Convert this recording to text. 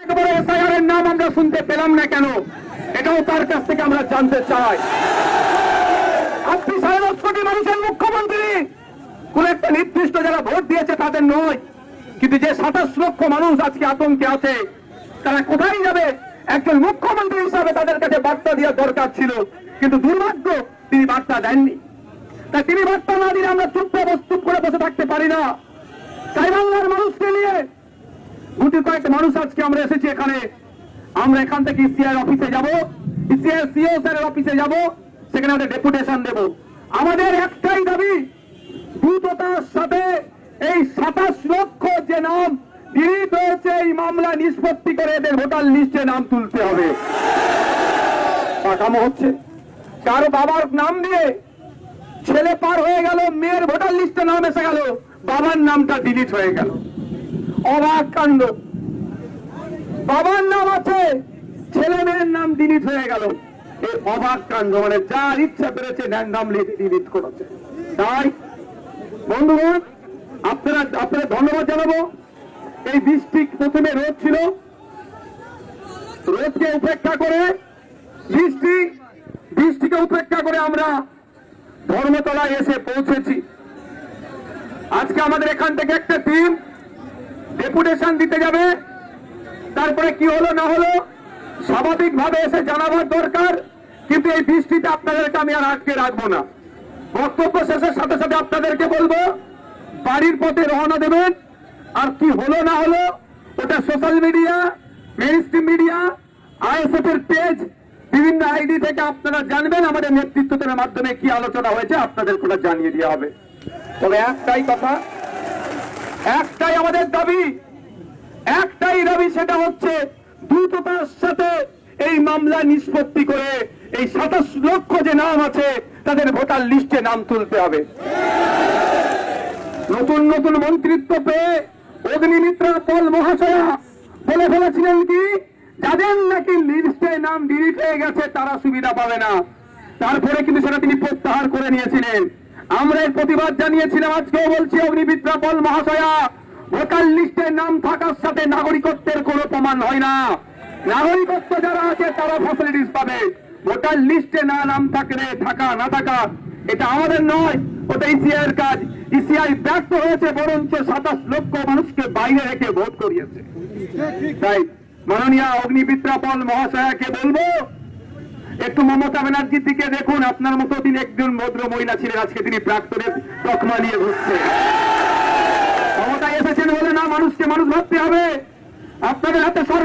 একেবারে এসআইআর এর নাম আমরা শুনতে পেলাম না কেন, এটাও তার কাছ থেকে আমরা জানতে চাই। আপনি 10.5 কোটি মানুষের মুখ্যমন্ত্রী, কোন একটা নির্দিষ্ট যারা ভোট দিয়েছে তাদের নয়, কিন্তু যে 27 লক্ষ মানুষ আজকে আতঙ্কে আছে তারা কোথায় যাবে? একজন মুখ্যমন্ত্রী হিসাবে তাদের কাছে বার্তা দেওয়ার দরকার ছিল, কিন্তু দুর্ভাগ্য তিনি বার্তা দেননি। তাই তিনি বার্তা না দিলে আমরা চুপ করে বসে থাকতে পারি না। তাই বাংলার মানুষকে নিয়ে গুটি কয়েকটা মানুষ আজকে আমরা এসেছি এখানে। আমরা এখান থেকে ইসিআর অফিসে যাব, ইসিআর সিও স্যারের অফিসে যাব, সেখানে একটা ডেপুটেশন দেব। আমাদের একটাই দাবি, দ্রুততার সাথে এই 27 লক্ষ যে নাম বিরিত হয়েছে এই মামলা নিষ্পত্তি করে এদের ভোটার লিস্টে নাম তুলতে হবে। পাকামো হচ্ছে, কারো বাবার নাম দিয়ে ছেলে পার হয়ে গেল, মেয়ের ভোটার লিস্টে নাম এসে গেল, বাবার নামটা ডিলিট হয়ে গেল। অবাক কাণ্ড, বাবার নাম আছে, ছেলে মেয়ের নাম ডিলিট হয়ে গেল। এই অবাক কাণ্ড, মানে যার ইচ্ছা পেরেছে র্যান্ডমলি ডিলিট করেছে। তাই বন্ধুগণ, আপনারা ধন্যবাদ জানাবো। এই বৃষ্টি প্রথমে রোদ ছিল, রোদকে উপেক্ষা করে বৃষ্টিকে উপেক্ষা করে আমরা ধর্মতলায় এসে পৌঁছেছি। আজকে আমাদের এখান থেকে একটা টিম ডেপুটেশন দিতে যাবে। তারপরে কি হলো না হলো স্বাভাবিকভাবে এসে জানাবার দরকার, কিন্তু এই বৃষ্টিতে আপনাদেরকে আমি আর আটকে রাখবো না। বক্তব্য শেষের সাথে সাথে আপনাদেরকে বলবো বাড়ির পথে রওনা দেবেন। আর কি হলো না হলো ওটা social media, mainstream media, ISF এর পেজ, বিভিন্ন আইডি থেকে আপনারা জানবেন। আমাদের নেতৃত্বের মাধ্যমে কি আলোচনা হয়েছে আপনাদের ওটা জানিয়ে দেওয়া হবে। তবে একটাই কথা, একটাই আমাদের দাবি, সেটা হচ্ছে দ্রুততার সাথে এই মামলা নিষ্পত্তি করে এই 27 লক্ষ যে নাম আছে তাদের ভোটার লিস্টে নাম তুলতে হবে। নতুন নতুন মন্ত্রিত্ব পেয়ে অগ্নিমিত্রা পল মহাশয়া বলে ফেলেছিলেন কি, যাদের নাকি লিস্টে নাম ডিলিট হয়ে গেছে তারা সুবিধা পাবে না। তারপরে কিন্তু সেটা তিনি প্রত্যাহার করে নিয়েছিলেন। আমরা এর প্রতিবাদ জানিয়েছিলাম। আজকেও বলছি, অগ্নিমিত্রা পল মহাশয়া, ভোটার লিস্টে নাম থাকার সাথে নাগরিকত্বের কোনো প্রমাণ হয় না। নাগরিকত্ব যারা আছে তারা ফ্যাসিলিটিস পাবে, ভোটার লিস্টে না নাম থাকা না থাকা এটা আমাদের নয়, ওটা ইসিআই এর কাজ। ইসিআই ব্যর্থ হয়েছে, বরঞ্চ 27 লক্ষ মানুষকে বাইরে রেখে ভোট করিয়েছে। তাই মাননীয় অগ্নিমিত্রা পল মহাশয়াকে বলবো, একটু মমতা ব্যানার্জির দিকে দেখুন। আপনার মতো তিনি একজন ভদ্র মহিলা ছিলেন, আজকে তিনি প্রাক্তনের তকমা নিয়ে ঘুরছে। ক্ষমতায় এসেছেন বলে না মানুষকে মানুষ ভাবতে হবে। আপনাদের হাতে সরকার